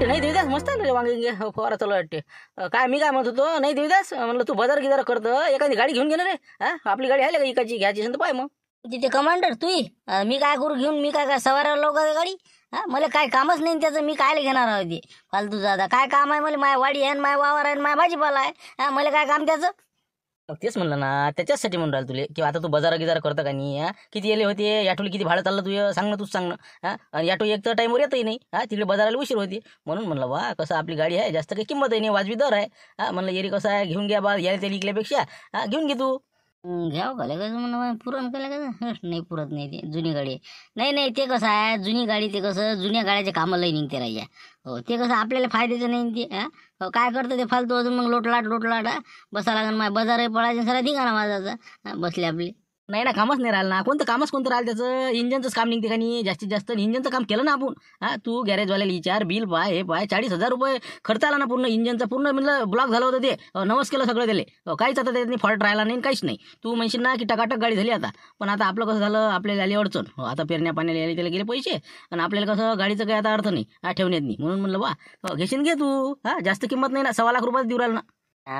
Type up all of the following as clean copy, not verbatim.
वाटते नाही देवीदास, मस्त आहे रे वांगे गिंगे फवारा चालू वाटते. काय मी काय म्हणत होतो, नाही देवीदास म्हणलं तू बाजार गिजार करतं, एखादी गाडी घेऊन घे ना रे. हा आपली गाडी आहे का इकाची, घ्यायची असेल तर पाय मग. तिथे कमांडर तू मी काय करू घेऊन, मी काय सवारायला लावू का गाडी? हा मला काय कामच नाही त्याचं, मी कायला घेणार आहे ते फालतू जादा. काय काम आहे मला? माय वाडी आहे, माय वावर आहे, माय भाजीपाला आहे. हा मला काय काम त्याचं? तेच म्हणलं ना, त्याच्यासाठी म्हणून राहिलं तुले की आता तू बाजार गिजार करतं का नाही. किती येले होते याठोली, किती भाडं चाललं तुझं सांग ना, तूच सांग ना. आणि याठो एक तर टाईमवर येतही नाही. तिकडे बाजाराला उशीर होती म्हणून म्हणलं वा कसं आपली गाडी आहे, जास्त काही किंमत नाही, वाजवी दर आहे. म्हणलं एरी कसं आहे, घेऊन घ्या बा, यायला ते विकल्यापेक्षा घेऊन घे तू. घ्यावं का लगेच म्हणून पुरण का लगेच? नाही पुरत नाही, ते जुनी गाडी आहे. नाही ते कसं आहे, जुनी गाडी ते कसं जुन्या गाड्याच्या कामालाही निघते राहिल्या. हो ते कसं आपल्याला फायद्याचं नाही ते. हो काय करतं ते फालतू अजून मग लोटलाट बसा लागेल. माझ्या बाजारही पडायचे सरा धिंगाणा माझा बसले आपली. नाही ना, कामच नाही राहिलं ना. कोणतं राहिलं त्याचं? इंजनचंच काम निघते का नाही जास्तीत जास्त. इंजनचं काम केलं ना आपण. तू गॅरेजवाल्याला विचार, बिल पाय, हे पाय, 40,000 खर्च आला ना पूर्ण इंजनचा. पूर्ण म्हणलं ब्लॉक झालं होतं ते, नवस केलं सगळं त्याले. काहीच आता त्याच्यात फॉल्ट राहिला नाही, काहीच नाही. तू म्हणशील ना की टकाटक गाडी झाली आता, पण आता आपलं कसं झालं, आपल्याला आली अडचण. आता पेरण्या पाण्याला आली, त्याला गेले पैसे, आणि आपल्याला कसं गाडीचं काही आता अर्थ नाही ठेवण्यात नाही. म्हणून म्हणलं वा घेशील घे तू. जास्त किंमत नाही ना, 1.25 लाख देऊ राहिला ना.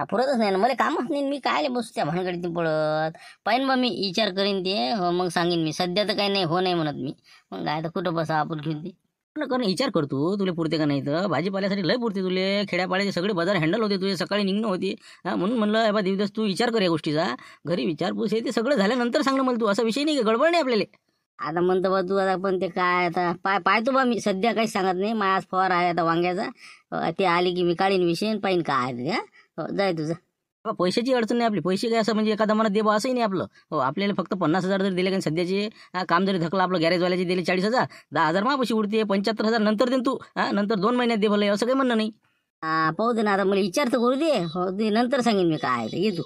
पुरतच नाही ना मला, कामच नाही. मी काय बसू त्या भानगडीत पडत पाहिन बा. मी विचार करीन ते, मग सांगेन मी. सध्या तर काही नाही, हो नाही म्हणत मी. मग काय तर कुठं बसा आपण घेऊन ते करणं विचार करतो. तुला पुरते का नाही तर भाजीपाल्यासाठी लय पुरते तुले. खेड्यापाड्याचे सगळे बाजार हँडल होते तुझे, सकाळी निघणं होती. म्हणून म्हणलं बा दिवस तू विचार कर या गोष्टीचा. घरी विचारपूस हे ते सगळं झाल्यानंतर सांगणं मला. तू असा विषय नाही की गडबड नाही आपल्याला. आता म्हणतो बा तू आता, पण ते काय आता पाहतो बा मी. सध्या काहीच सांगत नाही. माझा आज फवार आहे आता वांग्याचा. ते आली की मी काढीन विषय पाहिन काय आहे ते. जाय तुझं. पैशाची अडचण नाही आपली. पैसे काय असं म्हणजे एखादा मनात देवा असंही नाही आपलं. आपल्याला फक्त 50,000 जर दिले का सध्याचे, काम जरी धकलं आपलं गॅरेजवाल्याचे दिले 40,000, 10,000 मापाशी उडते. 75,000 नंतर देन तू. नंतर 2 महिन्यात दे भले, असं काही म्हणणं नाही. पाहू दे ना, आता मला विचार तर करू दे. हो ते नंतर सांगेन मी काय आहे ते. ये तू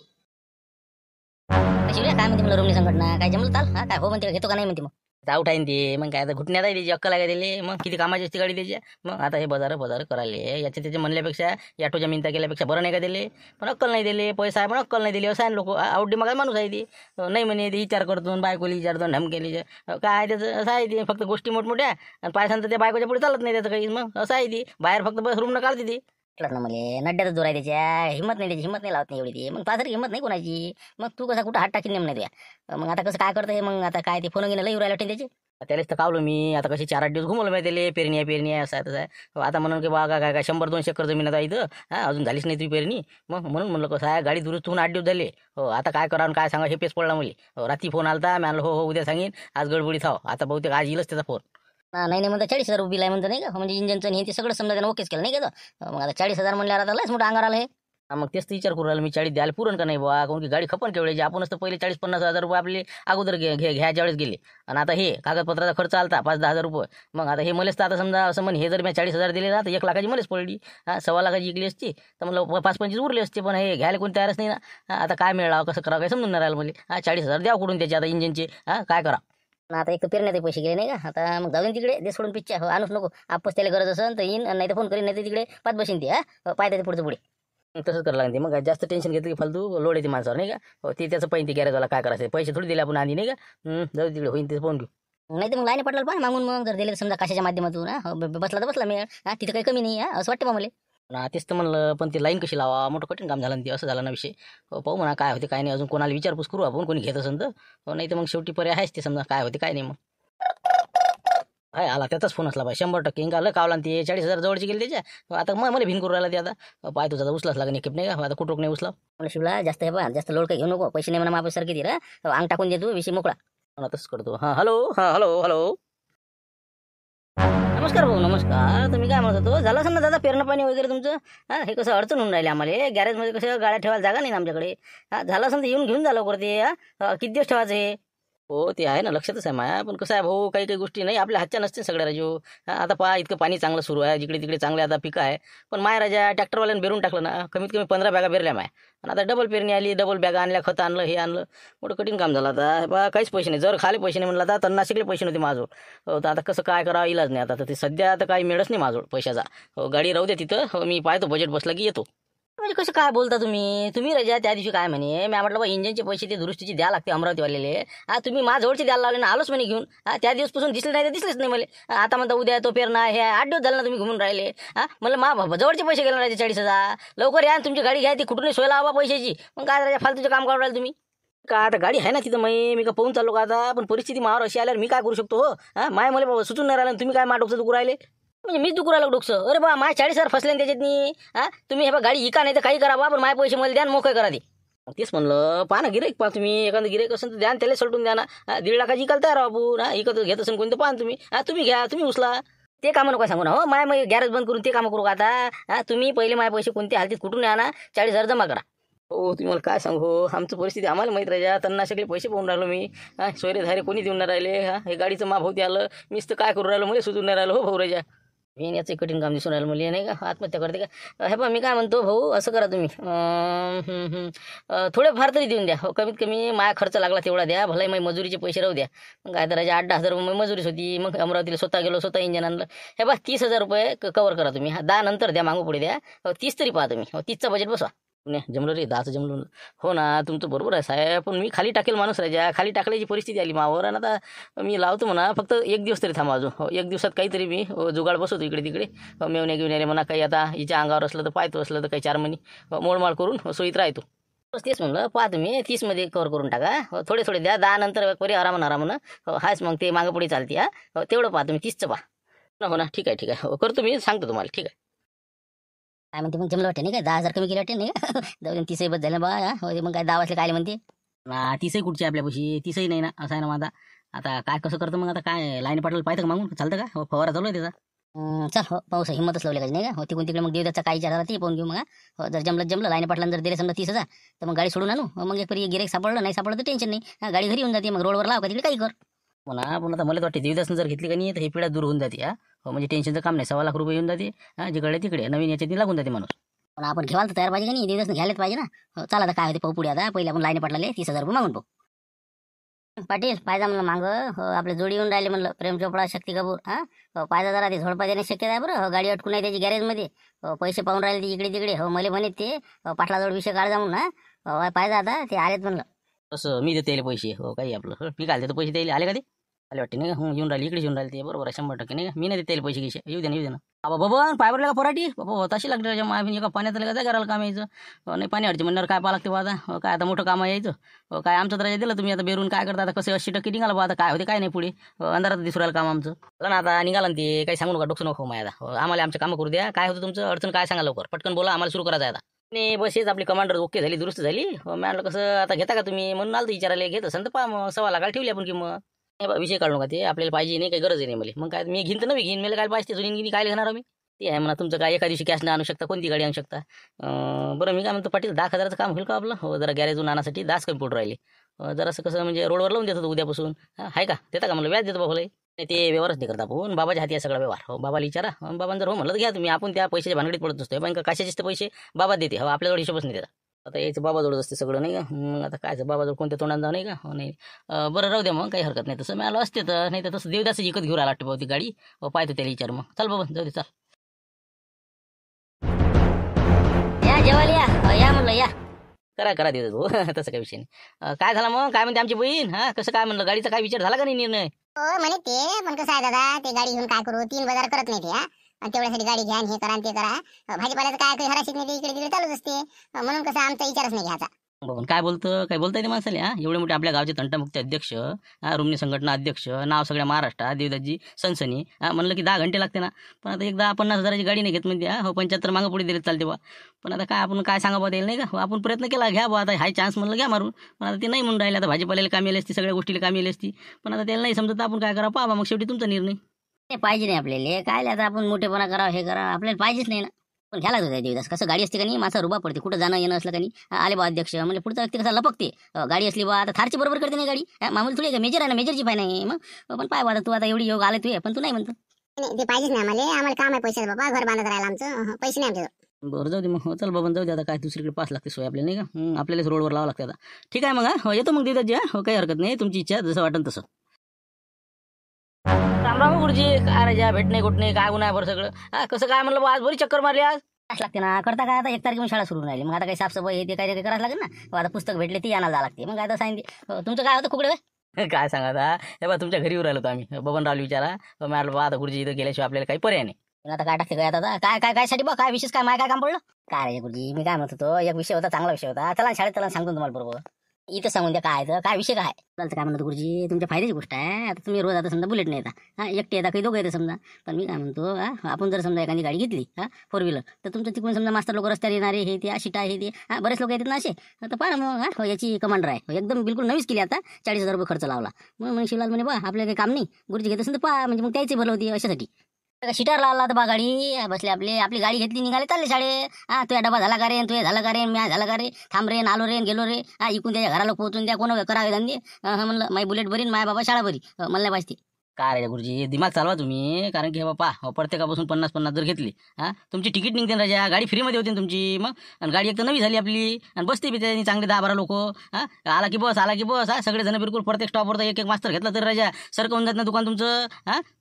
काय म्हणते मला रोमणी संघटना, काय जमलं चाल. काय हो म्हणते, घेतो का नाही म्हणते. मग आउट आहे ते. मग काय आता घुटण्यात आहे त्याची अक्कल आहे का दिले. मग किती कामाची असते गाडी त्याची. मग आता हे बाजार करायले याचे त्याचे म्हणल्यापेक्षा, याटोच्या मिनता केल्यापेक्षा बरं नाही का दिले. पण अक्कल नाही दिले. पैसा आहे पण अक्कल नाही दिली. असं आहे लोक. आउट मग माणूस आहे ती. नाही म्हणे ते विचार करतो, बायकोली विचारतो, धमकेली काय त्याचं असं आहे ते. फक्त गोष्टी मोठमोठ्या आणि पायसान तर त्या बायकोच्या पुढे चालत नाही त्याचं काही. मग असं आहे ती. बाहेर फक्त बस रूम न काढते ती. ना मला नड्ड्याचा जोर आहे त्याच्या. हिंमत नाही त्याची, हिंमत नाही लावत नाही एवढी ती. मग पाहत हिंमत नाही कोणाची. मग तू कसा कुठं हात टाकीन नेम नाही तुया. मग आता कसं काय करतं हे. मग आता काय ते फोन घेणं लई राहिलं त्याचे. त्यालाच तर कावलो मी. आता कशी 4-8 दिवस घुमवलं मी त्याला. पेरणी आहे असं आहे तसं आहे. आता म्हणून की बा काय 100-200 एकर जमीन आता इथं. अजून झालीच नाही तुझी पेरणी. मग म्हणून म्हणलं कसं आहे, गाडी दुरुस्त होऊन 8 दिवस झाले. आता काय करा काय सांगा हे पेस पडला मला. रात्री फोन आलता, मी आणलं हो उद्या सांगेन. आज गडबडी थाव. आता बहुतेक आज येईलच त्याचा फोन. नाही म्हणता 40,000 बिल आहे म्हणतं नाही का. म्हणजे इंजनचं नाही ते सगळं समजा त्यानं ओकेच केलं नाही का. मग आता 40,000 म्हणल्यावर आता लयच मोठं अंगार आलं हे. मग तेच विचार करू राहिला मी. 40 द्यायला पुरण का नाही बा. कारण की गाडी खपन केवढ्याची. आपणच तर पहिले 40-50 हजार रुपये आपले अगोदर घ्यायच्या वेळेस गेले. आणि आता हे कागदपत्राचा खर्च आलता 5-10 हजार रुपये. मग आता हे मलेच तर आता समजा असं म्हण, हे जर मी 40,000 दिले ना तर 1 लाखाची मलेच पडली. 1.25 लाखाची इकली असती तर मला 5-25 उरले असते. पण हे घ्यायला कोणी तयारच नाही ना. आता काय मिळावं, कसं करावं, काय समजून नाही राहिलं मला. 40,000 द्यावं कुठून त्याचे आता इंजिनचे. काय करा आता एक तर पेरण्याचे पैसे गेले नाही का. आता मग जाऊन तिकडे दे सोडून पिच्च्या. आणूच नको. आपस त्याला गरज असेल तर येईन, नाही तर फोन करीन, नाही तर तिकडे पाच बसीन ते. पाहते पुढचं पुढे. तसंच करायला लागते. मग जास्त टेन्शन घेतलं की फालतू लोड येते माणसावर नाही का. ते त्याचं पाहिजे गॅरेजवाला काय करायचं. पैसे थोडी दिले आपण आधी नाही का. जाऊ तिकडे होईन ते फोन घेऊ. नाही तर मग लाईन पडला पाहिजे मागून. मग जर दिले समजा कशाच्या माध्यमातून बसला तर बसला मी. तिथं काही कमी नाही असं वाटतं मला. तेच तर म्हणलं, पण ती लाईन कशी लावा, मोठं कठीण काम झालं. ते असं झालं ना विषय. पाहू म्हणा काय होते काय नाही. अजून कोणाला विचारपूस करू आपण, कोणी घेत असेल तर. नाही तर मग शेवटी पर्याय आहेच ते. समजा काय होते काय नाही. मग आहे आला त्याचाच फोन असला पाहिजे 100%. इंका आलं कावला ते 40,000 जवळची गेली त्याच्या. आता मग मला भिन करू राहिला ते. आता पाय तुझा उचलाच लागेल एक नाही का. आता कुठं नाही उचला. मला शिवला जास्त आहे बा, जास्त लोड काही घेऊ नको. पैसे नाही म्हणा मापासारखे दे रा. अंग टाकून देतो विषय मोकळा. तसंच करतो. हॅलो. नमस्कार भाऊ, नमस्कार. तुम्ही काय म्हणत होतो, झालं असेल ना दादा पेरणं पाणी वगैरे तुमचं. हे कसं अडचण होऊन राहिली आम्हाला. गॅरेजमध्ये कसं गाड्या ठेवायला जागा नाही ना आमच्याकडे. झालं असेल तर येऊन घेऊन झालं लवकर ते. किती दिवस ठेवायचं हे. हो ते आहे ना, लक्षातच आहे माया. पण कसं आहे भाऊ, काही गोष्टी नाही आपल्या हातच्या नसते सगळ्या राजू. आता पहा इतकं पाणी चांगलं सुरू आहे, जिकडे तिकडे चांगले आता पिकं आहे. पण माय राजा ट्रॅक्टरवाल्यानं बेरून टाकलं ना. कमीत कमी 15 बॅगा बेरल्या माय. आणि आता डबल पेरणी आली, डबल बॅगा आणल्या, खत आणलं, हे आणलं. मोठं कठीण काम झालं आता. बा काहीच पैसे नाही. जर खाली पैसे नाही म्हणलं आता तन्नाशिकले पैसे नव्हते माझोळ. तर आता कसं काय करावं इलाज नाही. आता ते सध्या आता काही मिळच नाही माझोळ पैशाचा. गाडी राहू दे तिथं. मी पाहतो बजेट बसला की येतो. म्हणजे कसं काय बोलता तुम्ही तुम्ही राजा त्या दिवशी काय म्हणे मी म्हटलं बा इंजिनचे पैसे ते दुरुस्तीचे द्या लागते अमरावतीवालेले. तुम्ही माझ्याजवळचे द्यायला लावले ना आलोच म्हणे घेऊन. त्या दिवसपासून दिसले नाही तर दिसलेच नाही मला. आता म्हणता उद्या तो पेरणा हे 8 दिवस झाले ना तुम्ही घुमून राहिले. मला जवळचे पैसे गेले राहिले 40,000. लवकर या तुमची गाडी घ्या ती कुठूनही सोय लावा पैशाची. मग काय राजा फालतूचे काम करून राहिले तुम्ही. का आता गाडी आहे ना तिथं मी का पाहून चाललो का आता. पण परिस्थिती मावर अशी आल्यावर मी काय करू शकतो हो. माय मला बाबा सुचून नाही राहिलं तुम्ही काय मा डोकं दुखू राहिले. म्हणजे मीच दुखू राहिलो डोकसं. अरे बा माय 40,000 फसले ना त्याच्यातनी. तुम्ही हे बा गाडी इका नाही तर काही करा बा पण माय पैसे मला द्या मोकळे करा ते. तेच म्हणलं पहा ना गिराईक पहा तुम्ही एखादं गिराईक असेल तर द्या त्याला सलटून द्या ना. 1.5 लाखाची इकाल तयार बाबू इकत घेत असेल कोणतं पाहा तुम्ही. तुम्ही घ्या तुम्ही उचला. ते कामं नको सांगू ना हो. माय गॅरेज बंद करून ते कामं करू का आता. तुम्ही पहिले माय पैसे कोणत्या हालतीत कुठून या ना 40,000 जमा करा. हो तुम्ही मला काय सांगू हो. आमचं परिस्थिती आम्हाला माहीत राहिजा. त्यांना सगळे पैसे पाहून राहिलो मी. सोयरे धारे कोणी देऊन नाही राहिले. हे गाडीचं माप होती आलं मीच तर काय करू राहिलो मला सुचून नाही राहिलो हो भाऊ राजा. मी याचं कठीण काम दिसून राहिलं मला नाही का आत्महत्या करते का. हे पहा मी काय म्हणतो भाऊ असं करा तुम्ही थोडे फार तरी देऊन द्या. कमीत कमी माया खर्च लागला तेवढा द्या. भलाई माझी मजुरीचे पैसे राहू द्या. मग काय तर 8-10 हजार रुपये मजुरीच होती. मग अमरावतीला स्वतः गेलो स्वतः इंजन आणलं. हे बा 30,000 रुपये कवर करा तुम्ही. 10 नंतर द्या मागू पुढे द्या. 30 तरी पहा तुम्ही. 30चा बजेट बसवा. जमलं रे 10चं जमलं. हो ना तुमचं बरोबर आहे साहेब. पण मी खाली टाकेल माणूस राजा. खाली टाकल्याची परिस्थिती आली मावर. आणि आता मी लावतो म्हणा फक्त 1 दिवस तरी थांबा अजून. 1 दिवसात काहीतरी मी जुगाड बसवतो इकडे तिकडे. मेवण्या घेऊन आले म्हणा काही आता हिच्या अंगावर असलं तर पाहतो असलं तर काही 4 महिने मोडमाड करून सोयीत राहतो. तेच म्हणलं पहा तुम्ही 30मध्ये कवर करून टाका. थोडे थोडे द्या. 10 नंतर परी आरामानं हाच मग ते मागं पुढे चालते. तेवढं पहा तुम्ही 30चं पहा. हो ना ठीक आहे करतो मी सांगतो तुम्हाला ठीक आहे. काय म्हणते मग जमलं वाटते नाही काय 10,000 कमी केले वाटते नाही का. 30 बस झालं बा. मग काय 10 वाजले काय म्हणते. 30ही कुठची आपल्यापाशी 30ही नाही ना असं आहे ना माझा. आता काय कसं करतं मग आता काय लाईन पाठवलं पाहिजे का मागून चालतं का. फवारा चालू आहे त्याचा. चल हो पाऊस हिंमतच लावली का नाही का. तिकडून तिकडे मग देवदाचा काय विचार ते पाहून घेऊ मग. जर जमलं लाईन पाटला जर दिले समजा 30,000 तर मग गाडी सोडून आणू. मग एक परी गिरेक सापडलं नाही सापडलं तर टेन्शन नाही. गाडी घरी येऊन जाते. मग रोडवर लाव का तिकडे काही कर. म्हणा पण आता मला वाटते देवदासनं जर घेतली का नाही तर हे पिढ्या दूर होऊन जाते. म्हणजे टेन्शनचं काम नाही. 1.25 लाख रुपये येऊन जाते. जिकडे तिकडे नवीन याच्यात लागून जाते माणूस. पण आपण घेवायला तर तयार पाहिजे का नाही. देवदासनं घ्यायलाच पाहिजे ना. चला आता काय होते पाहू पुढे. आता पहिले आपण लाईन पाटलाले 30,000 रुपये मागून पाहू. पाटील पायजा म्हणलं मागं आपले जोडी येऊन राहिले म्हणलं. प्रेम चोपडा शक्ती कपूर. पायजा जरा ते झोडपा देण्याची शक्यता आहे बरं. गाडी अटकून आहे त्याची गॅरेजमध्ये. पैसे पाहून राहिले ते इकडे तिकडे. मला म्हणत ते पाटलाजवळ विषय काढजा म्हणून. पायजा आता ते आलेत म्हणलं. असं मी देते पैसे काही आपलं मी काय देतो पैसे द्यायला आले का ते आले वाटते नाही का. येऊन राहिले इकडे येऊन राहिले ते बरोबर आहे 100% नाही का. मी नाही देते पैसे घेसे येऊ दे ना. बाबा पायवरला का पराठी बाबा तशी लागते राजा. माय का पाण्यात का करायला काम यायचं नाही. पाणी अडचे म्हणणार काय पाहा लागते बा आता. काय आता मोठं काम यायचं काय आमचं तर राजा दिलं तुम्ही आता बेरून काय करता. आता कसं 80% निघाला बा. आता काय होते काय नाही पुढे अंधारात दिसू राहिलं काम आमचं. ना आता निघाला ते काही सांगू नका डोकं नको माय. आता आम्हाला आमचं कामं करू द्या. काय होतं तुमचं अडचण काय सांगा लवकर पटकन बोला. आम्हाला सुरू करायचं आता. नाही बस हेच आपली कमांडर ओके झाली दुरुस्त झाली. म्हटलं कसं आता घेता का तुम्ही म्हणून आलं तर विचारायला. घेत असेल तर पहा मग 1.25 लाखाला ठेवली आपण किंमत. नाही बा विषय काढू का ते आपल्याला पाहिजे नाही काही गरज नाही मला. मग काय मी घेईन तर नवी घेईन मला काय पाहिजे जुनी काय घेणार आम्ही. ते आहे म्हणा तुमचं काय एका दिवशी कॅश नाही आणू शकता. कोणती गाडी आणू शकता. बरं मी काय म्हणतो पाटील 10,000चं काम होईल का आपलं. हो जरा गॅरेजून आणण्यासाठी 10 कमी पडून राहिले. जरासं कसं म्हणजे रोडवर लावून देतो उद्यापासून. आहे का देता का मला व्याज देतो बाबा. नाही ते व्यवहारच नाही करता आपण. बाबाच्या हाती आहे सगळा व्यवहार. हो बाबाला विचारा. बाबांना जर हो म्हणलं तर घ्या तुम्ही. आपण त्या पैशाच्या भानगडीत पडत नसतो. पण कशाचेच तर पैसे बाबा देते. हो आपल्याजवळ हिशोबच नाही देतात. आता यायचं बाबाजवळच असते सगळं नाही का. आता कायचं बाबाजवळ कोणत्या तोंडात जाऊ नाही का. हो नाही बरं राहू द्या मग काही हरकत नाही. तसं मिळालं असते तर नाही तर तसं देवदास विकत घेऊन आला वाटतं ती गाडी. पाहतो त्याला विचार मग. चल बाबा जाऊ दे चल. या जेवायला या म्हणलं या. करा देतो भाऊ तसं काही विषय नाही. काय झाला मग काय म्हणते आमची बहीण. कसं काय म्हणलं गाडीचा काय विचार झाला का नाही निर्णय. हो म्हणे ते पण कसं आहे दादा ते गाडी घेऊन काय करू 3 बाजार करत नाही ते. आणि तेवढ्यासाठी गाडी घ्या हे करा ते करा. भाजीपाल्याचं काय काही हराशीत नाही इकडे तिकडे चालूच असते. म्हणून कसं आमचा विचारच नाही घ्यायचा. बघून काय बोलतं काय बोलता येते माणसाला. एवढे मोठे आपल्या गावचे तंटामुक्ती अध्यक्ष रुमणी संघटना अध्यक्ष नाव सगळ्या महाराष्ट्रात देवदासजी सनसनी म्हणलं की 10 घंटे लागते ना. पण आता एक 10-50 हजाराची गाडी नाही घेत म्हणजे. हो 75 मागं पुढे दिले चालते बा. पण आता काय आपण काय सांगा बा द्यायला नाही का. आपण प्रयत्न केला घ्या बा. आता हाय चान्स म्हणलं घ्या मारून. पण आता ते नाही म्हणून राहिले. आता भाजीपाल्याला कामी आली असती सगळ्या गोष्टीला कामी आली असती. पण आता त्याला नाही समजत आपण काय करा पाहा मग शेवटी तुमचा निर्णय. ते पाहिजे नाही आपल्याला. काय आता आपण मोठेपणा करावं हे करा आपल्याला पाहिजेच नाही ना. पण घ्यायला लागतं देवदास. कसं गाडी असते का नाही माझा रुबा पडते. कुठं जाणं येणं असलं का नाही आले बा अध्यक्ष म्हणजे पुढचा व्यक्ती कसा लपकते. गाडी असली बा आता थारची बरोबर करते नाही गाडी. मामूली थोडी मेजर आहे ना मेजरची पाय नाही मग पण पाय बा तू आता एवढी योग आले तू पण तू नाही म्हणतो. नाही, ते पाहिजेच नाही आम्हाला काम आहे पैशाचं बाबा. घर बांधत राहिला आमचं पैसे नाही आमच्याजवळ. बरं जाऊ दे मग चल बाबा जाऊ दे. आता काय दुसरीकडे पास लागते सोय आपल्याला नाही का. आपल्यालाच रोडवर लावावं लागते आता. ठीक आहे मग येतो मग देवदासजी. हो काही हरकत नाही तुमची इच्छा जसं वाटेल तसं. रामराम गुरुजी काय राजा भेट नाही कुठ नाही काय गुन्हा बरं सगळं. कसं काय म्हणलं आज बरी चक्कर मारली आज. करावं लागते ना. करता काय आता 1 तारखेपासून शाळा सुरू राहिली. मग आता काही साफसफाई हे ते काही करावं लागेल ना. मग आता पुस्तक भेटले ती आणायला जावं लागते. मग आता सांगितले तुमचं काय होतं कुकडे काय सांगा आता, हे बा तुमच्या घरी येऊ राहिलो होतो आम्ही, बबनरावला विचारा. म्हटलं बा आता गुरुजी इथं गेल्याशिवाय आपल्याला काही पर्याय नाही. आता काय टाकते काय आता काय काय काय साठी बा काय विशेष काय माय काय काम पडलं काय रे गुरुजी. मी काय म्हणत होतो एक विषय होता चांगला विषय होता. चला शाळेत चला सांगतो तुम्हाला बरोबर. इथं सांगून द्या काय तर काय विषय काय काय म्हणतो गुरुजी. तुमच्या फायद्याची गोष्ट आहे. आता तुम्ही रोज आता समजा बुलेट नाही येता एकटे येता काही दोघं येतं समजा. पण मी काय म्हणतो आपण जर समजा एखादी गाडी घेतली 4 व्हीलर तर तुमचं तिकडून समजा मास्तर लोक रस्त्यावर येणारे हे ते शिटा हे ते बरेच लोक येतात ना असे. तर पहा मग याची कमांडर आहे एकदम बिलकुल नवीच केली आता 40,000 रुपये खर्च लावला. मग शिवलाल म्हणे बा आपल्याला काही काम नाही गुरुजी घेत असेल तर पहा म्हणजे मग त्याची भलं होती अशासाठी. शिटार लावला तर बा गाडी बसले आपली गाडी घेतली निघाले चालले शाळेत. तुझ्या डबा झाला का रे तुझ्या झाला का रे म्या झाला का रे थांब रे आलो रे गेलो रे इकून त्याच्या घराला पोहोचून द्या कोण करावे धंदे. म्हणलं माई बुलेट भरीन माय बाबा शाळा भरी मला नाही पाहिजे. काय रे गुरुजी दिमाग चालवा तुम्ही. कारण की हे बापा प्रत्येकापासून 50-50 जर घेतली तुमची तिकीट निघते ना राजा. गाडी फ्रीमध्ये होती तुमची. मग आणि गाडी एक तर नवी झाली आपली आणि बसते बी त्याने चांगले 10-12 लोक. आला की बस सगळे जण बिलकुल प्रत्येक स्टॉपवर एक मास्तर घेतला तर राजा सरकवून जात ना दुकान तुमचं.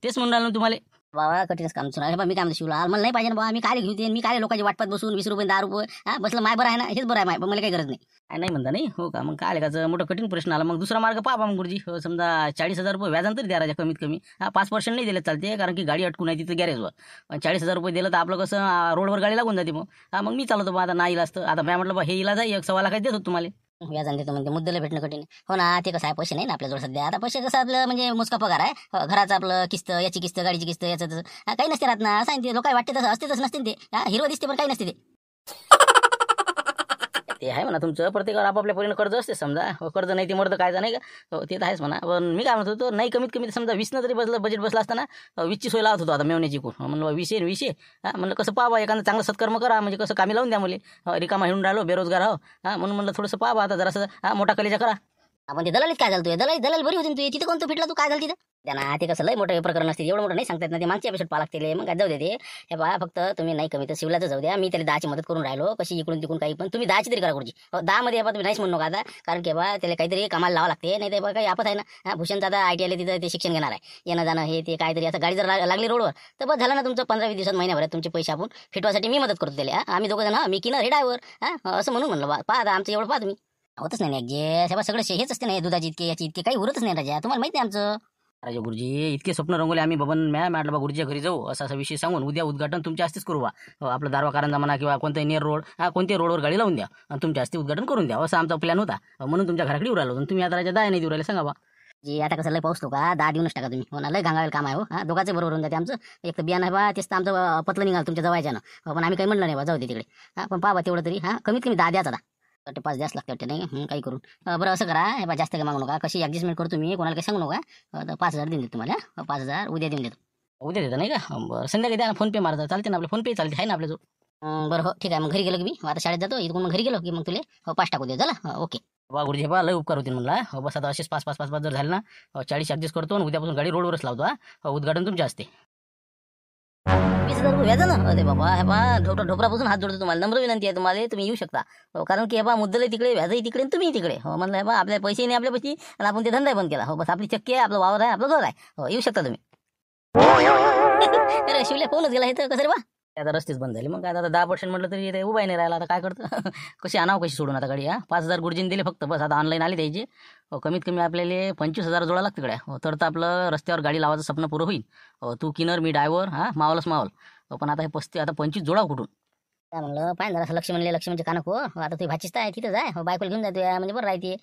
तेच म्हणून राहिलो तुम्हाला. बाबा कठीणच काम सुरू आहे. मी काय म्हणतो शिवला मला नाही पाहिजे ना बाबा. मी काय घेऊ मी काय लोकांची वाटपात बसून 20 रुपये 10 रुपये बसलं माय बरं आहे ना. हेच बरं आहे माय मला काही गरज नाही. नाही म्हणता नाही हो का. मग काय का मोठा कठीण प्रश्न आला. मग दुसरा मार्ग पाहा मग गुरुजी. समजा 40,000 रुपये व्याजान तरी द्या राजा कमीत कमी. 5% नाही दिले चालते कारण की गाडी अटकून आहे तिथं गॅरेजवर. 40,000 रुपये दिलं तर आपलं कसं रोडवर गाडी लागून जाते. मग मी चालवतो बा आता नाही इलाज तर. आता मी म्हटलं बा हे इलाज आहे 1.25 लाख देतो तुम्हाला. व्याजान देतो म्हणजे मुद्दला भेटणं कठीण हो ना. ते कसं आहे पैसे नाही ना आपल्याजवळ सध्या. आता पैसे कसं आपलं म्हणजे मोजका पगार आहे. घराचं आपलं किस्त याची किस्त गाडीची किस्त याचं काही नसते राहत ना. सांगते लोक वाटते तसं असते तसं नसते ते. हिरवा दिसते पण काही नसते ते. ते आहे म्हणा तुमचं. प्रत्येकावर आपापल्या परीने कर्ज असते समजा. कर्ज नाही ते मर्द कायचा नाही का. ते तर आहेच म्हणा. पण मी काय म्हणत होतो नाही कमीत कमी समजा 20 तरी बजेट बसला असताना 20ची सोय लावत होतो आता मेवण्याची कोण. म्हणलं 20 म्हणलं कसं पाहा एखादं चांगलं सत्कर्म करा म्हणजे कसं कामी लावून द्या मुले. रिकामा हिंडून राहिलो बेरोजगार आहो. म्हणून म्हणलं थोडंसं पाहा आता जरासं मोठा कलेजा करा. आपण ते दलालीत काय झालं तू दलाल बरी होती तू तिथे कोणतं फिटला तू काय झालं तिथं त्यांना. ते कसं लय मोठं प्रकरण असते एवढं मोठं नाही सांगतात ना. ते मागच्या एपिसोड पाहा लागते मग काय जाऊ दे ते. हे बा फक्त तुम्ही नाही कमी तर शिवलाच जाऊ द्या. मी त्याला 10ची मदत करून राहिलो कशी इकडून तिकडून काही पण तुम्ही 10ची तरी करा गुरुजी. 10 मध्ये तुम्ही नाहीच म्हणू नका आता. कारण की बा त्याला काहीतरी कामाला लावा लागते. नाही तर काही आपत आहे ना. भूषणचा आता ITI तिथं ते शिक्षण घेणार आहे. येणं जाणं हे ते काहीतरी आता गाडी जर लागली रोडवर तर बस झालं ना तुमचं. 15-20 दिवसात महिन्याभरात तुमचे पैसे आपण फिटवासाठी मी मदत करतो त्याला. आम्ही दोघं जण मी किनर हे ड्रायव्हर असं म्हणून म्हणलं बा पहा आता आमचं एवढं पहा तुम्ही. होतच नाही जे सगळं हेच असते नाही दुधाची इतके याची इतके काही उरतच नाही राजा. तुम्हाला माहिती आहे आमचं. राजा गुरुजी इतके स्वप्न रंगवले आम्ही बबन म्हटलं बा गुरुजीच्या घरी जाऊ असा विषय सांगून उद्या उद्घाटन तुमच्या हस्तेच करू बा. आपलं दारवा कारंजा म्हणा किंवा कोणताही नेर रोड कोणत्याही रोडवर गाडी लावून द्या आणि तुमच्या हस्ते उद्घाटन करून द्या असा आमचा प्लॅन होता. म्हणून तुमच्या घराकडे येऊ राहिलो. तुम्ही आता राजा 10 नाही देऊ राहिले सांगा बा. जी आता कसं लय पाऊस का 10 देऊनच टाका तुम्ही. हो ना लय घांगावेल काम आहे हो. दोघांचे बरोबर होऊन जाते आमचं. एक तर बियाणं आहे बा तेच तर आमचं पतलं निघाल तुमच्या जवळच्यानं. पण आम्ही काही म्हणलं नाही बा जाऊ दे तिकडे. पण पाहा तेवढं तरी कमीत कमी 10 द्याच आता. 5 द्यास लागते वाटते नाही काही करून. बरं असं करा हे बा जास्त काही मागू नका. कशी ॲडजस्टमेंट करतो मी कोणाला काही सांगू नका. 5,000 देऊन देतो तुम्हाला. 5,000 उद्या देऊन देतो. उद्या देता नाही का. बरं संध्याकाळी द्या ना. फोन पे मारता चालते ना. आपलं फोन पे चालते आहे ना आपल्याजवळ. बरं हो ठीक आहे. मग घरी गेलो की मी आता शाळेत जातो इथून मग घरी गेलो की मग तुला 5 टाकू दे झालं. ओके बा गुरुजी बा लय उपकार होतील म्हणला. बस आता असेच 5 जर झाले ना 40 ॲडजस्ट करतो आणि उद्यापासून गाडी रोडवरच लावतो. उद्घाटन तुमच्या हस्ते. 20,000 रुपये व्याज ना. अरे बाबा हे बा ढोपरापासून हात जोडतो तुम्हाला. नम्र विनंती आहे तुम्हाला तुम्ही येऊ शकता. कारण की हे बा मुद्दलही तिकडे व्याजही तिकडे तुम्ही तिकडे. म्हणलं हे बा आपल्या पैसे नाही आपल्या पैसे आणि आपण ते धंदा बंद केला. बस आपली चक्की आहे आपलं वावर आहे आपलं घर आहे. येऊ शकता तुम्ही. अरे शिवल्या फोनच गेला हे तर कसं रे बा. आता रस्तेच बंद झाले. मग काय आता 10% म्हटलं तरी ते उभा नाही राहिला. आता काय करतं कशी आणावं कशी सोडून आता गाडी. 5,000 गुरुजीने दिले फक्त बस. आता ऑनलाईन आली द्यायचे. कमीत कमी आपल्याला 25,000 जोडा लागते गड्या. तर आपलं रस्त्यावर गाडी लावायचं स्वप्न पुरं होईल. तू किनर मी ड्रायव्हर मावलच मावल. पण आता हे 25 जोडा कुठून. काय म्हणलं पाहिजे जरा लक्ष म्हणजे कानक हो. आता तुझी भाचीच आहे तिथं जाय बायकोला घेऊन जातो म्हणजे बरं राहते.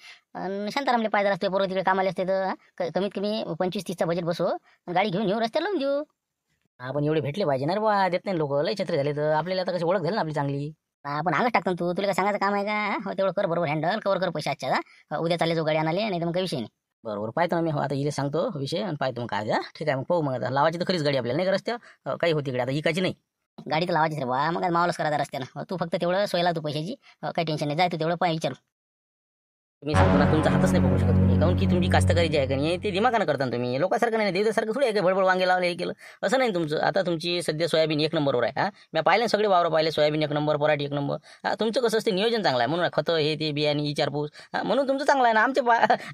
शांतारामले पाहिजे असते बरोबर तिकडे कामाला असते तर कमीत कमी 25-30चा बजेट बसो गाडी घेऊन येऊ रस्त्याला लावून देऊ. आपण एवढे भेटले पाहिजे ना रे बा. देत नाही लोक लय छत्री झाले तर आपल्याला आता कशी ओळख झाली ना आपली चांगली. आपण अंगच टाकतो तू तुला काय सांगायचं काम आहे का. तेवढं कर बरोबर हँडल कर पैसे आजच्या उद्या चालले जो गाडी आणाले नाही तर मग काही विषय नाही. बरोबर पाहतो ना मी. आता इथे सांगतो विषय आणि पाहतो मग काय द्या. ठीक आहे मग पाहू. मग आता लावायची तर खरीच गाडी आपल्याला नाही का रस्त्यावर काही होती इकडे आता इकायची नाही. गाडी तर लावायची रे बा. मग मावलच करायचा रस्त्यानं. तू फक्त तेवढं सोयला तू पैशाची काही टेन्शन नाही. जाय तू तेवढं पाय विचारू. तुम्ही सांगतो ना तुमचा हातच नाही बघू शकत तुम्ही. काऊन की तुमची कास्तकारी जी आहे का नाही ते दिमागानं करता तुम्ही. लोकांसारखं नाही देवसारखं थोडी आहे का भडबड वांगे लावले हे केलं असं नाही तुमचं. आता तुमची सध्या सोयाबीन 1 नंबरवर आहे. मी पाहिले सगळे वावर पाहिले. सोयाबीन 1 नंबर पराठी 1 नंबर. तुमचं कसं असते नियोजन चांगलं आहे म्हणून खतं हे ते बियाणी विचारपूस म्हणून तुमचं चांगलं आहे ना.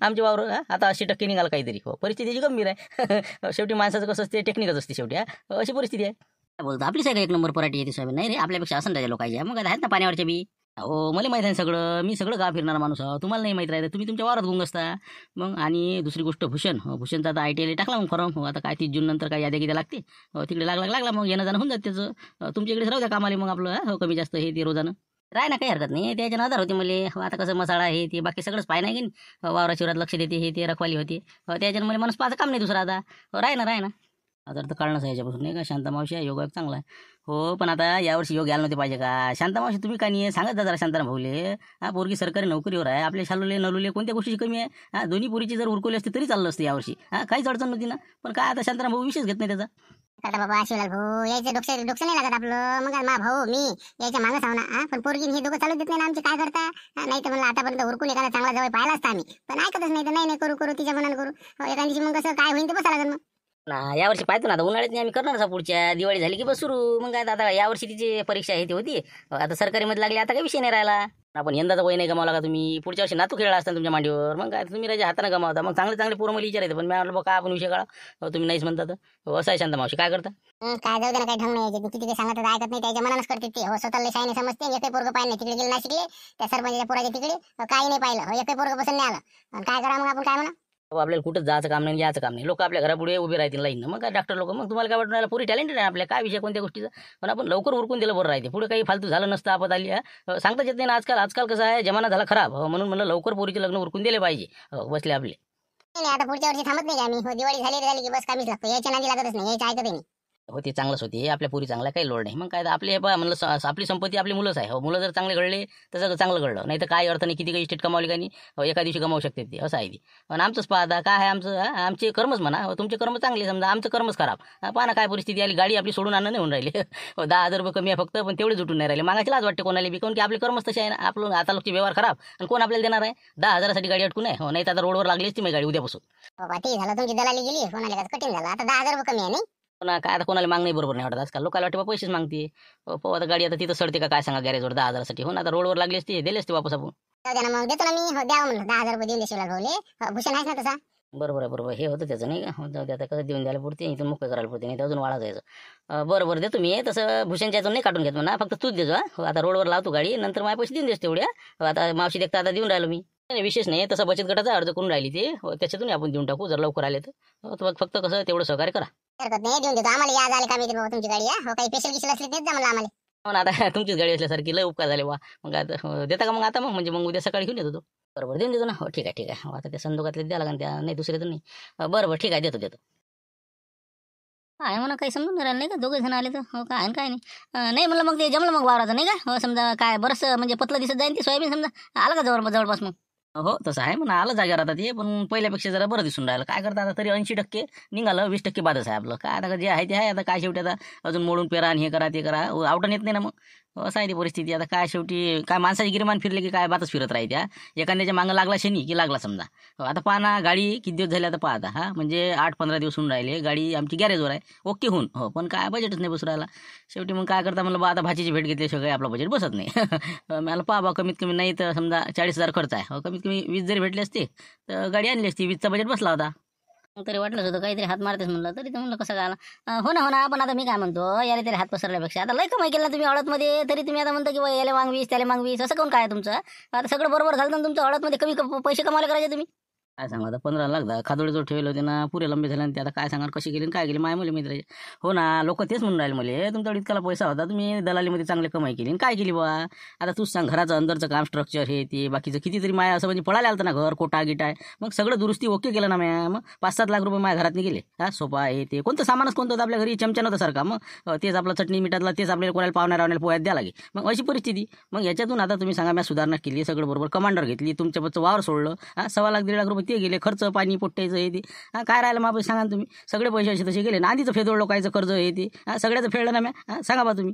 आमचे वावर आता 80% निघाल काहीतरी. परिस्थितीची गंभीर आहे. शेवटी माणसाचं कसं असते टेक्निकच असते शेवटी. अशी परिस्थिती आहे. काय बोलतो आपलीच आहे का एक नंबर पराठी येते सोयाबीन? नाही रे, आपल्यापेक्षा असं राहिजे लोकांच्या. मग आता आहेत ना पाण्यावरच्या बी. हो मला माहित आहे सगळं, मी सगळं गाव फिरणारा माणूस आहे. तुम्हाला नाही माहित राहते, तुम्ही तुमच्या वावरात गुंग असता. मग आणि दुसरी गोष्ट भूषण, भूषणचा आता ITI टाकला मग फॉर्म. आता काय 30 जून नंतर काय याद्या लागते. तिकडे लागला मग येणं जाणं होऊन जाते त्याचं. तुमच्या इकडेच राहू द्या कामाला मग आपलं कमी जास्त हे ते रोजानं. राय ना, काही हरकत नाही. त्याच्या आधार होते मला. आता कसं मसाळा हे ते बाकी सगळंच पाय नाही की वावराशिवरात लक्ष देते हे ते रखवाली होते. त्याच्यानं मला माणूस पाहायचं काम नाही दुसरं आता. राय ना आता तर काढणंच आहे याच्यापासून नाही का. शांतामावशी आहे, योग चांगला आहे. हो पण आता यावर्षी योग यायला नव्हते पाहिजे का? शांतामावशी तुम्ही का नाही सांगत जा जरा शांताराम भाऊले. पोरगी सरकारी नोकरीवर आहे. आपले शालुले नलुले कोणत्या गोष्टीची कमी आहे? दोन्ही पोरीची जर उरकवली असते तरी चाललं असतं यावर्षी. काहीच अडचण नव्हती ना. पण काय आता शांताराम भाऊ विशेष घेत नाही त्याचा. आता बाबा शिवलाल भाऊ यायचं डोकं नाही लागत आपलं. मग मा भाऊ मी यायच्या मागं सावना पण पोरगी हे दोघं चालू देत नाही ना आमचे. काय करता? नाही तर म्हणलं आतापर्यंत उरकून एखादा चांगला जवळ पाहिला असता आम्ही. पण ऐकतच नाही तर नाही करू तिच्या मनानं करू. एका दिवशी मग कसं काय होईल ते बसा लागेल मग. ना यावर्षी पाहतो ना, आता उन्हाळ्यात नाही आम्ही करणार पुढच्या दिवाळी झाली की बस सुरू. मग काय आता यावर्षी तिची परीक्षा हे ती होती. आता सरकारीमध्ये लागली, आता काही विषय नाही राहिला. आपण यंदाचा वय नाही गमावला का तुम्ही? पुढच्या वर्षी नातू खेळला असता तुमच्या मांडीवर. मग काय तुम्ही राजा हाताने गमावता. मग चांगले पोरं मला विचारायचं, पण मी म्हटलं काय आपण विषय काढा. तुम्ही नाहीच म्हणतात. असं आहे शांता मावशी, काय करता? काय जाऊ दे ना, काही ढंग नाही यायचे. किती ते सांगत ऐकत नाही, त्याच्या मनानच करते ते. हो स्वतःला शाईने समजते. एकही पोरग पाहिजे नाही. तिकडे गेले ना शिकले त्या सरपंचाच्या पोराच्या तिकडे काही नाही पाहिलं. एकही पोरग पसंत नाही आलं. आणि काय करा मग आपण काय म्हणा? आपल्याला कुठं जायचं काम नाही, याचं काम नाही. लोक आपल्या घरापुढे उभे राहतील लाईन. मग काय डॉक्टर लोक. मग तुम्हाला काय वाटणार? पुरी टॅलेंटेड आहे आपल्या. काय विषय कोणत्या गोष्टीचा. पण आपण लवकर उरकून दिलं बरं राहते. पुढे काही फालतू झालं नसतं आपत आली. सांगताच येत नाही ना आजकाल कसं आहे, जमाना झाला खराब. म्हणून म्हणलं लवकर पोरीचे लग्न उरकून दिले पाहिजे. बसले आपले. नाही आता पुढच्या वर्षी थांबत नाही आम्ही. दिवाळी झाली की बस कामीच लागतो. याच्या नादी लागतच नाही, यायचं ऐकत नाही. होते चांगलंच होते. आपल्या पुरी चांगला काही लोड नाही. मग काय आपले हे म्हणलं आपली संपत्ती आपली मुलंच आहे. मुलं जर चांगले घडले तर सगळं चांगलं घडलं. नाही तर काय अर्थ नाही. किती काही इस्टेट कमावली का नाही, एका दिवशी कमावू शकते ते. असं आहे ती. पण आमचंच पाहता काय आहे आमचं. आमचे कर्मच म्हणा. तुमचे कर्म चांगले समजा, आमचं कर्मच खराब. पहा ना काय परिस्थिती आली. गाडी आपली सोडून आणणं नाही होऊन राहिले. 10,000 रुपये कमी आहे फक्त, पण तेवढे जुटून नाही राहिले. मागायची लाज वाटते कोणाला बी. कोण की आपले कर्मच तसे आहे ना. आपलं आता लोकचे व्यवहार खराब. आणि कोण आपल्याला देणार आहे? 10,000साठी गाडी अटकून आहे. नाही तर आता रोडवर लागली असती माझी गाडी उद्यापासून. बाबा ते झालं, तुमची दलाली गेली. कोणाला कठीण झालं. आता 10,000 रुपये कमी आहे नाही. पुन्हा काय आता कोणाला मागणी बरोबर नाही वाटत आजकाल. लोकांना वाटते पैसेच मागते. आता गाडी आता तिथं सडते का काय सांगा गॅरेजवर 10,000साठी. हो ना, आता रोडवर लागली असते, दिले असते वापस आपण. जाऊ द्या ना मग, देतो ना मी. हो द्यावं म्हणलं 10,000 रुपये देऊन दे शिवलाल भाऊले. भूषण आहेस ना तसा. बरोबर हे होतं त्याचं नाही का. जाऊ दे आता कसं देऊन द्यायला पुरते, इथून मोकळं करायला पुरते, नाही तर अजून वाढा जायचं. बरोबर देतो मी. तसं भूषणच्या यातून नाही काढून घेत म्हणा, फक्त तूच देतो. आता रोडवर लावतो गाडी, नंतर माझे पैसे देऊन देस तेवढ्या. आता मावशी देखता आता देऊन राहिलो मी. नाही विशेष नाही. तसं बचत गटाचा अर्ज करून राहिली ते. त्याच्यातून आपण देऊन टाकू जर लवकर आले तर. फक्त कसं तेवढं सहकार्य करा. हरकत नाही, देऊन देतो. आम्हाला याद आले का मी बाबा तुमची गाडी. हो काही स्पेशल गिशल असली तेच जा म्हणलं आम्हाला. हो ना, आता तुमचीच गाडी असल्यासारखी लय उपकार झाले वा. मग आता देता का मग? आता म्हणजे मग उद्या सकाळी घेऊन येतो तो. बरोबर देऊन देतो ना. हो ठीक आहे. आता त्या संदोगातले द्या लागेल त्या, नाही दुसरे तर नाही. बरोबर ठीक आहे, देतो. आहे म्हणा, काही समजून नाही राहिलं नाही का. दोघे जण आले तर हो काय आणि काय नाही. नाही म्हणलं मग ते जमलं मग वावराचं नाही का. हो समजा काय बरंच म्हणजे पतलं दिसत जाईल ते सोयाबीन समजा. आलं का जवळपास मग? हो तसं आहे म्हणा, आलं जागेवर आता ते. पण पहिल्यापेक्षा जरा बरं दिसून राहिलं. काय करता आता तरी 80% निघालं. 20% बादच आहे आपलं. काय आता जे आहे ते आहे. आता काय शेवटी आता अजून मोडून पेरा आणि हे करा ते करा, आवडून येत नाही ना मग. असं आहे ती परिस्थिती. आता काय शेवटी काय माणसाची गिरमान फिरले की काय बातच फिरत राहत्या. एखाद्याच्या मागं लागला शनी की लागला समजा. आता पहा ना, गाडी किती दिवस झाले आता पाहता. म्हणजे 8-15 दिवस होऊन राहिले. गाडी आमची गॅरेजवर आहे, ओके होऊन. हो पण काय बजेटच नाही बसू राहिला. शेवटी मग काय करता म्हणलं बा, आता भाचीची भेट घेतल्याशिवाय आपलं बजेट बसत नाही. मला पहा बा, कमीत कमी नाही तर समजा 40,000 खर्च आहे. कमीत कमी 20 जरी भेटले असते तर गाडी आणली असती. 20चा बजेट बसला होता. तरी वाटलंच होतं काहीतरी हात मारतेस म्हणलं, तरी तर म्हणलं कसं काय. हो ना. पण आता मी काय म्हणतो, याला तरी हात पसरल्यापेक्षा आता लय कमाई केलं ना तुम्ही हळदमध्ये. तरी तुम्ही आता म्हणता की याला मागवीस त्याला मागवीस, असं कोण काय तुमचं. आता सगळं बरोबर झालं ना तुमचं. हळदमध्ये कमी पैसे कमावले करायचे तुम्ही. काय सांगा आता 15 लाख खादोडीजवळ ठेवले होते ना, पुरे लंबे झाले. ते आता काय सांगा कशी गेली काय गेली माय मुली मित्राचे. हो ना, लोक तेच म्हणून राहिले मला, तुमच्याकडे इतकाला पैसा होता, तुम्ही दलालीमध्ये चांगली कमाई केली काय केली बा. आता तूच सांग, घराचं अंदरचं काम स्ट्रक्चर हे ते बाकीचं कितीतरी माया असं म्हणजे पळायला आलं ना, घर कोटा गिटाय मग सगळं दुरुस्ती ओके केलं ना म्या. मग 5-7 लाख रुपये माझ्या घरात गेले. सोफा हे ते कोणतं सामानच कोणतं होतं आपल्या घरी, चमचा नव्हता सारखा. मग तेच आपलं चटणी मिठातला तेच आपल्याला कोणाला पाहुण्या पोह्यात द्या लागे. मग अशी परिस्थिती. मग याच्यातून आता तुम्ही सांगा, मी सुधारणा केली सगळं बरोबर. कमांडर घेतली, तुमच्या पचं वावर सोडलं. 1.25 लाख 1.5 लाख रुपये ते गेले खर्च, पाणी पोट्ट्याचं हे ते. काय राहिलं मग सांगा ना तुम्ही. सगळे पैसे असे तसे गेले ना. आधीचं फेदोड लोकांचं कर्ज हे ते सगळ्याचं फेडलं ना म्या. सांगा बा तुम्ही.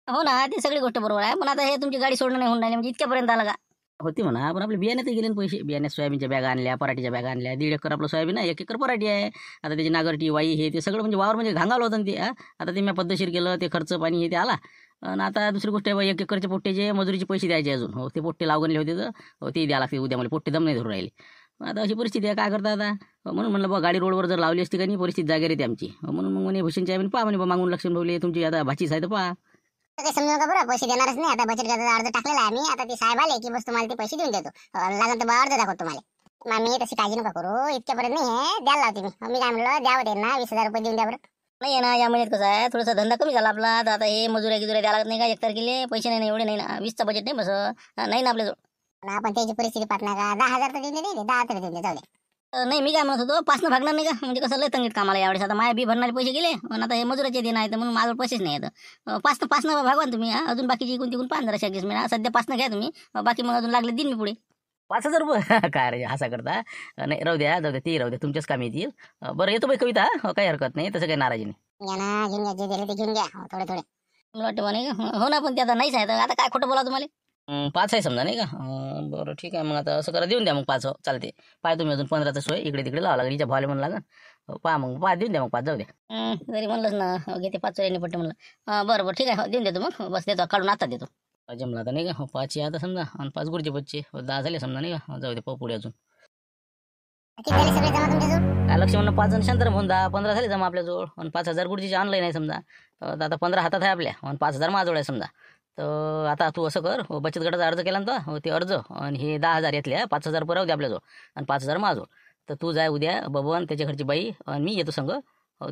हो ना, ती सगळी गोष्ट बरोबर आहे. पण आता हे तुमची गाडी सोडणं नाही होऊन राहिली म्हणजे इतक्यापर्यंत आला का. होती म्हणा, पण आपले बियाण्यात गेले ना पैसे. बियाण्यात सोयाबीनच्या बॅगा आणल्या, पराठीच्या बॅगा आणल्या. 1.5 एकर आपलं सोयाबीन आहे, 1 एकर पराठी आहे. आता त्याची नागरटी वाई हे ते सगळं म्हणजे वावर म्हणजे घांगावलं होतं ते. आता ते मी पद्धतशीर केलं, ते खर्च पाणी हे ते आला. आणि आता दुसरी गोष्ट आहे, 1 एकरचे पोट्टेचे मजुरीचे पैसे द्यायचे अजून. हो ते पोट्टे लावगणले होते तर ते द्यायला लागते उद्या. मला पोट्टे दम नाही धरून राहिले. आता अशी परिस्थिती आहे, काय करता आता. म्हणून म्हणलं बा गाडी रोडवर जर लावली असती का नाही परिस्थिती जागेर येते आमची. म्हणून मग म्हणे भूषणच्या म्हणे पहा म्हणे बा मागून लक्ष्मण ठेवले तुमची आता भाचीच आहे तर पहा. काही समजू नका बरं, पैसे देणारच नाही. आता बचत गटाचा अर्ज टाकलेला आहे आम्ही. आता ते साहेब आले की बस तुम्हाला ते पैसे देऊन देतो. लागेल तर बा अर्ज दाखवतो तुम्हाला. मामी तशी काळजी नका करू, इतक्यापर्यंत नाही आहे, द्यायला लावते मी काय म्हणलं द्यावं त्यांना 20,000 रुपये देऊन द्या बरं. नाही आहे ना, या महिन्यात कसं आहे थोडासा धंदा कमी झाला आपला. तर आता हे मजुऱ्या गिजुऱ्या द्यायला लागत नाही का, 1 तारखेला पैसे नाही एवढे नाही ना, 20चा बजेट नाही बस नाही ना आपल्याजवळ. पण आपण त्याची परिस्थिती पाहत नाही का, 10,000 तर देऊन दे, 10 तरी देऊन दे, जाऊ दे. नाही मी काय म्हणत होतो, 5 भागणार नाही का, म्हणजे कसं लय तंगीत कामाला यावेळेस. आता माया बी भरणारे पैसे गेले आणि आता हे मजुराचे देणं आहे, तर म्हणून माझ्यावर पैसेच नाही आहेत. 5 भागवा ना तुम्ही. अजून बाकीची इकून तिकून 1500 ॲडजस्टमेंट सध्या 5 घ्या तुम्ही, बाकी मग अजून लागले दिन मी पुढे. 5,000 रुपये काय रे हसा करता. नाही राहू द्या जाऊ द्या, ती राहू द्या, तुमच्याच कामी येतील. बरं येतो बाई कविता, काही हरकत नाही, तसं काही नाराजी नाही. घ्या ना, घेऊन घ्या, जे दिले ते घेऊन घ्या. थोडे थोडे मला वाटतं बा नाही का, हो ना, पण ते आता नाहीच आहे. तर आता काय खोटं बोला तुम्हाला. 5 आहे समजा नाही का. बरं ठीक आहे, मग आता असं करा, देऊन द्या मग 5 चालते. पाय तुम्ही अजून 15चा सोय इकडे तिकडे लावा लागेल, हिच्या भावाला म्हणून लागेल. पहा मग 5 देऊन द्या, मग 5 जाऊ द्या. जरी म्हणलंच ना घेते 5 चोऱ्याने पट्टे म्हणलं. बरं बरं ठीक आहे, देऊन देतो मग, बस देतो काढून आता देतो. जमला आता नाही का. 5 आता समजा आणि 5 गुरुचे बच्चे 10 झाले समजा नाही का. जाऊ दे पाहू पुढे अजून. किती झाले सगळे जमा तुमच्याजवळ? काय लक्ष म्हणणं 5 आणि शांतराम होऊन 10 15 झाले जमा आपल्याजवळ. आणि 5,000 गुरुजीचे ऑनलाईन आहे समजा. तर आता 15 हातात आहे आपल्या आणि 5,000 माझ्याजवळ आहे समजा. तर आता तू असं कर, बचत गटाचा अर्ज केला ना तो, ते अर्ज आणि हे 10,000 यातल्या 5,000 रुपये राहू दे आपल्याजवळ आणि 5,000 माझ्याजवळ. तर तू जाय उद्या बबन त्याच्या घरची बाई आणि मी येतो संग.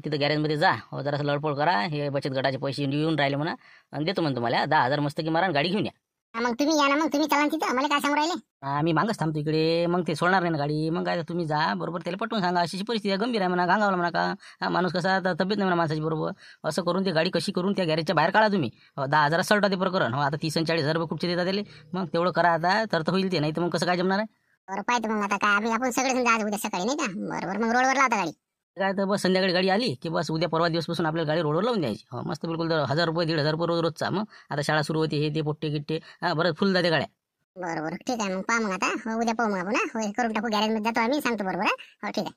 तिथं गॅरेजमध्ये जा, जरासं लडपड करा, हे बचत गटाचे पैसे येऊन राहिले म्हणा आणि देतो म्हणून तुम्हाला 10,000 मस्त की मारा गाडी घेऊन या. मग तुम्ही या ना, मग तुम्ही चला ना तिथं, मला काय सांगू राहिले. आम्ही मागच थांबतो इकडे, मग ते सोडणार नाही ना गाडी. मग काय तुम्ही जा बरोबर त्याला पटवून सांगा अशी परिस्थिती आहे, गंभीर आहे म्हणा, गांगावला म्हणा का. हा माणूस कसा आता तब्येत नाही म्हणा माणसाची बरोबर. असं करून ते गाडी कशी करून त्या गॅरेजच्या बाहेर काढा तुम्ही. 10,000 सलटा ते प्रकरण. आता 30 आणि 40,000 रुपये कुठचे देतात त्याला. मग तेवढं करा आता, तर होईल ते, नाही तर मग कसं काय जमणार आहे. बरं पाहतो मग आता काय, आम्ही आपण सगळे समजा आज उद्या सकाळी नाही का. बरोबर मग रोडवर लावता गाडी. काय तर बस संध्याकाळी गाडी आली की बस उद्या परवा दिवसपासून आपल्याला गाडी रोडवर लावून द्यायची. मस्त बिलकुल 1,000 रुपये 1,500 रुपये रोजचा. मग आता शाळा सुरू होती, हे ते पोट्टे गिट्टे बरं फुल जाते गाड्या. बरोबर ठीक आहे, मग पहा मग आता उद्या पाहू मग आपण. करून टाकू, गॅरेजमध्ये जातो आम्ही, सांगतो बरोबर. हो ठीक आहे.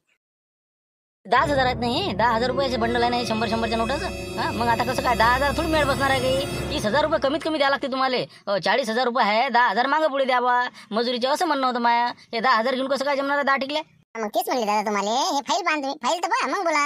10,000 आहेत नाही, 10,000 रुपयाचे बंडल आहे नाही, 100-100च्या नोटाचं. मग आता कसं काय 10,000 थोडी मेळ बसणार आहे काही. 30,000 रुपये कमीत कमी द्यावं लागते तुम्हाला. 40,000 रुपये आहे, 10,000 मागं पुढे द्यावा मजुरीचे, असं म्हणणं होतं माया. हे 10,000 घेऊन कसं काय जमणार आहे 10 टिकल्या. मग तेच म्हणले दादा तुम्हाला, हे फाईल बांध तुम्ही, फाईल तर पहा मग बोला.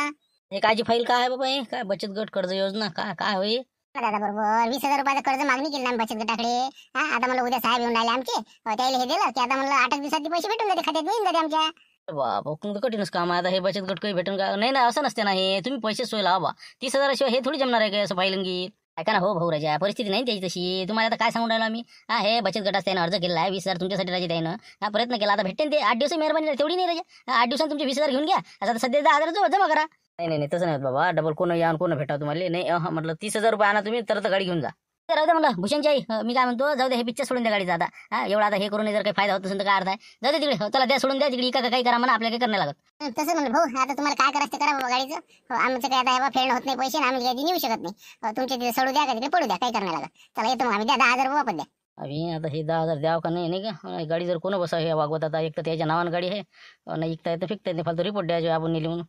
हे कायची फाईल काय आहे बाबा, हे काय बचत गट कर्ज योजना काय काय होई. दादा बरोबर 20,000 रुपयाचं कर्ज मागणी केली ना बचत गटाकडे. आता मला उद्या साहेब येऊन राहिले आमचे, त्याला हे दिलं की आता म्हणलं 8 दिवसात पैसे भेटून जाते, खात्यात येऊन जाते आमच्या. बाबा कठीणच काम आहे आता हे बचत गट काही भेटून का नाही ना, असं नसते ना. हे तुम्ही पैसे सोय लावा. 30,000 शिवाय हे थोडी जमणार आहे काय असं पाहिलंगी. ऐका ना हो भाऊ राजा, परिस्थिती नाही त्याची तशी. तुम्हाला आता काय सांगून राहिलो आम्ही. हे बचत गटात त्यानं अर्ज केला आहे, 20,000 तुमच्यासाठी राजा त्यानं प्रयत्न केला. आता भेटेन ते 8 दिवस मेहरबानी तेवढी नाही राजा. 8 दिवसांत तुमचे 20,000 घेऊन घ्या. आता सध्या 10,000 जमा करा. नाही तसं नाही बाबा, डबल कोण या कोण भेटा तुम्हाला. नाही म्हटलं 30,000 रुपये आणा तुम्ही तर गाडी घेऊन जा. राहू द्या मला भूषणची आई, मी काय म्हणतो जाऊ दे, हे पिक्चर सोडून द्या गाडीचा आता. एवढा आता हे करून जर काही फायदा होत असेल तर काय अर्थ आहे. जाऊ दे तिकडे, चला द्या सोडून द्या तिकडे, का काही करा म्हणा, आपल्याला काही करणे लागत. तसं म्हणलं भाऊ, आता तुम्हाला काय करायचं करा बाबा गाडीचं. आमचं काय आता फेडणं होत नाही पैसे, आम्ही गाडी नेऊ शकत नाही. तुमच्या तिथे सोडू द्या का तिकडे पडू द्या, काही करणे लागत. चला येतो मग आम्ही, द्या 10,000 रुपये वापस द्या. आम्ही आता हे 10,000 द्यावं का नाही का. गाडी जर कोण बसा हे वागवत आता, एक तर त्याच्या नावानं गाडी आहे, नाही ऐकता येतं फिकता येत नाही, फालतू रिपोर्ट द्यायचे आपण नेली म्हणून.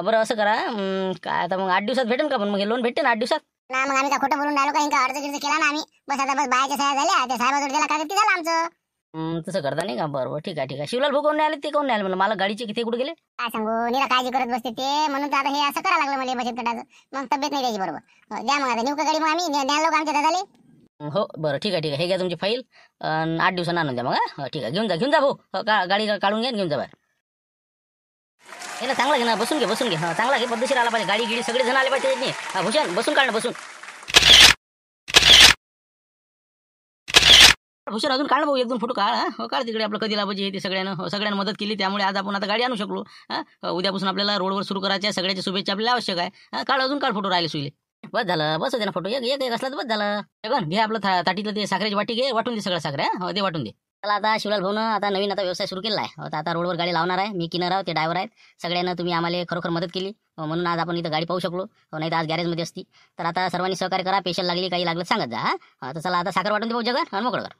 बरं असं करा, काय आता मग 8 दिवसात भेटेल का पण मग हे लोन भेटेल 8 दिवसात. ना मग आम्ही का खोटं बोलून राहिलो, काही अर्ज गिर्ज केला ना आम्ही. बस आता बस बायाच्या सह्या झाल्या, त्या साहेबाजवळ गेला कागद, ते झालं आमचं. तसं करता नाही का. बरोबर ठीक आहे. शिवलाल भाऊ कोण नाही आले, ते कोण नाही आले म्हणलं, मला गाडीचे किती कुठे गेले काय सांगू, निरा काळजी करत बसते ते, म्हणून तर आता हे असं करायला लागलं मला बचत गटाचं. मग तब्येत नाही त्याची बरोबर. द्या मग आता नेऊ का गाडी, मग आम्ही न्या लोक आमच्या दादाले. हो बरं ठीक आहे. हे घ्या तुमची फाईल, 8 दिवसांना आणून द्या मग. ठीक आहे, घेऊन जा भाऊ. गाडी काढून घ्या, घेऊन जा बाहेर. याला चांगला घे ना, बसून घे चांगला घे, पद्धतशीर आला पाहिजे. गाडी गिडी सगळे जण आले पाहिजे. भूषण बसून काढणं, बसून भूषण अजून काढ भाऊ, 1-2 फोटो काढ. काढ तिकडे आपलं कधी लावायची ते सगळ्यांना मदत केली, त्यामुळे आज आपण आता गाडी आणू शकलो. उद्यापासून आपल्याला रोडवर सुरू करायच्या, सगळ्याच्या शुभेच्छा आपल्याला आवश्यक आहे. काढ अजून काढ फोटो राहिले सुईले. बस झालं, बस होते ना फोटो. एक असला तर बस झालं. घे आपलं ताटीतलं ते साखरेची वाटी घे, वाटून दे सगळ्या साखऱ्या. ते वाटून दे. चला आता शिवलाल भाऊनं आता नवीन आता व्यवसाय सुरू केला आहे. आता रोडवर गाडी लावणार आहे. मी किनर आहोत, ते ड्रायव्हर आहेत. सगळ्यांना तुम्ही आम्हाला खरोखर मदत केली, म्हणून आज आपण इथं गाडी पाहू शकलो. नाही तर आज गॅरेजमध्ये असती. तर आता सर्वांनी सहकार्य करा. पेशल लागली काही लागलं सांगत जा. तर चला आता साखर वाटून दे भाऊ जगन आणि मोकळं कर.